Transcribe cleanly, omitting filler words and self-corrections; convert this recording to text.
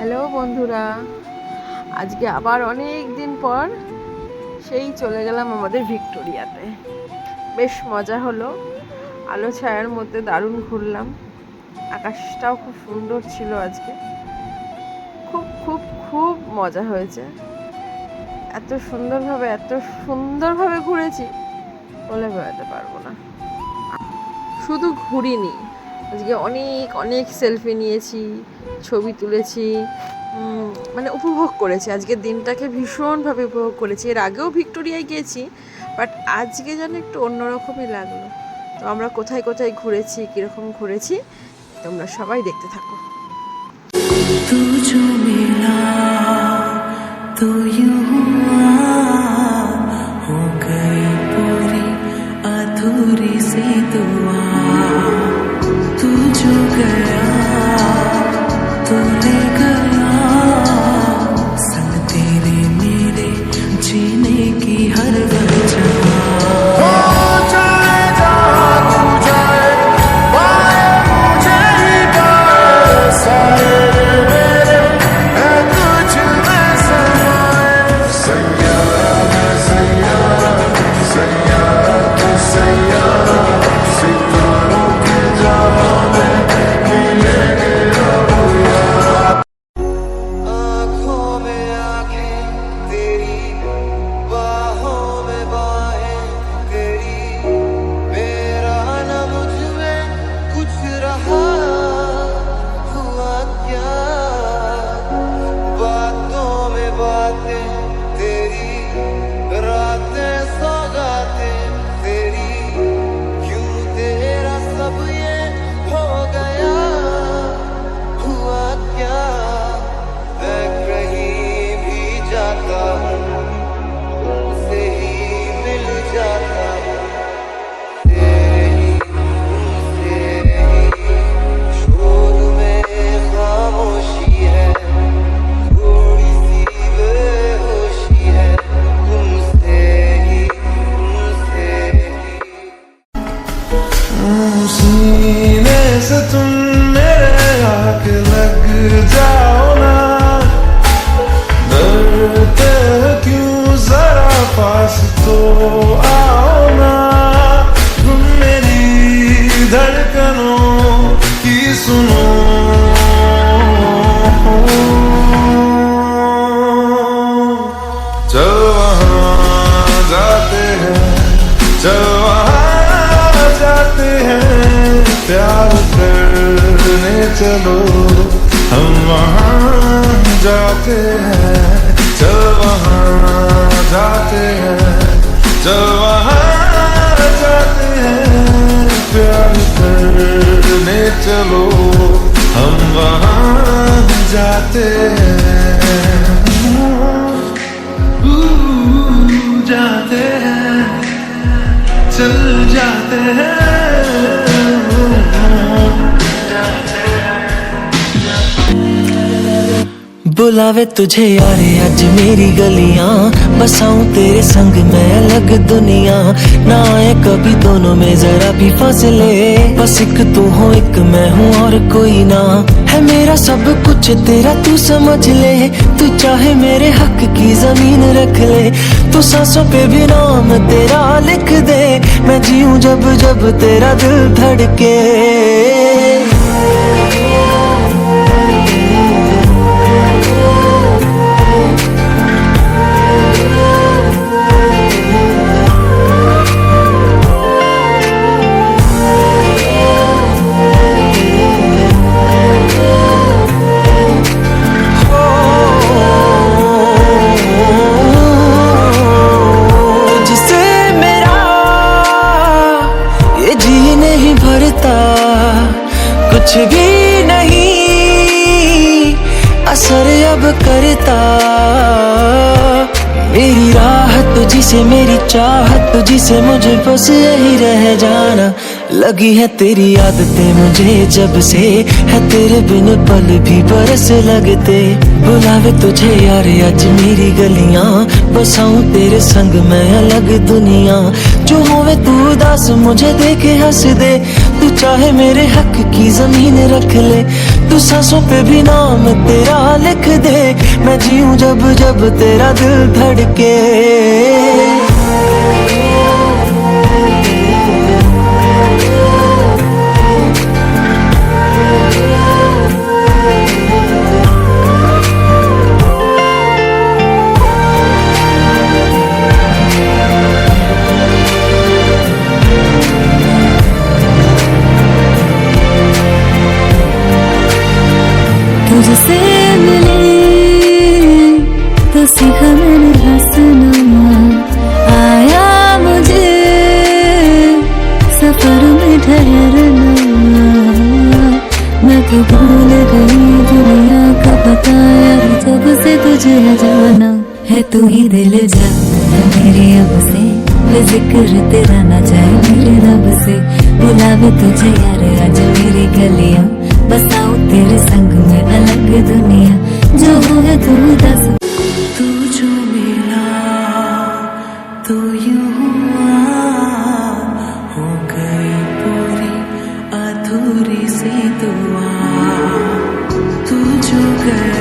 Hello বন্ধুরা, আজকে আবার অনেক দিন পর সেই চলে গেলাম আমাদের ভিক্টোরিয়াতে। বেশ মজা হলো, আলো ছায়ার মধ্যে দারুণ ঘুরলাম। আকাশটাও খুব সুন্দর ছিল আজকে, খুব খুব খুব মজা হয়েছে। এত সুন্দরভাবে ঘুরেছি বলে বোঝাতে পারবো না। শুধু ঘুরিনি, আজকে অনেক অনেক সেলফি নিয়েছি, ছবি তুলেছি, মানে উপভোগ করেছি। আজকের দিনটাকে ভীষণভাবে উপভোগ করেছি। এর আগেও ভিক্টোরিয়ায় গিয়েছি, বাট আজকে যেন একটু অন্যরকমই লাগলো। তো আমরা কোথায় কোথায় ঘুরেছি, কীরকম ঘুরেছি, তোমরা সবাই দেখতে থাকো। तू जो मिला तो यूं हुआ, हो गई पूरी अधूरी सी दुआ। तू जो गया तो ले गया, संग तेरे मेरे जीने की हर वजह। सीने से तुम मेरे आके लग जाओ ना, डरते हो क्यों, जरा पास तो आओ ना। तुम मेरी धड़कनों की सुनो, चल वहाँ जाते हैं, चल वहाँ जाते हैं, प्यार करने चलो। हम वहाँ जाते हैं, चल वहाँ जाते हैं, चल वहाँ जाते हैं, प्यार करने चलो। हम वहाँ जाते हैं, जाते हैं, चल जाते हैं। बुलावे तुझे यारे आज मेरी गलियां, बसाऊं तेरे संग मैं अलग दुनिया। ना आए कभी दोनों में जरा भी फासले, बस एक तू हो एक मैं हूँ और कोई ना। है मेरा सब कुछ तेरा तू समझ ले, तू चाहे मेरे हक की जमीन रख ले। तू सांसों पे भी नाम तेरा लिख दे, मैं जीऊं जब जब तेरा दिल धड़के। कुछ भी नहीं असर अब करता, मेरी राह तुझी से, मेरी चाहत तुझी से, मुझे बस यही रह जाना। लगी है तेरी आदतें मुझे जब से, है तेरे बिन पल भी बरस लगते। बुलावे तुझे यार आज मेरी गलियां, बसाऊं तेरे संग मैं अलग दुनिया। जो होवे तू उदास मुझे देखे हंस दे, तू चाहे मेरे हक की जमीन रख ले, तू सांसों पे भी नाम तेरा लिख दे, मैं जीऊं जब जब तेरा दिल धड़के। तुझसे मिले तो सीखा मैंने हंसना, आया मुझे सफर में ठहरना, मैं तो भूल गई दुनिया का पता यार, जब से तुझे जाना है तू ही दिल जाना मेरे अब से, जिक्र तेरा ना जाए मेरे रब से, बुलावे तुझे यार आज मेरी गलियां, बसाऊं तेरे संग में अलग दुनिया, जो है तू दस। तू जो मिला तो यूं हुआ, हो गई पूरी अधूरी सी दुआ, तू जो गया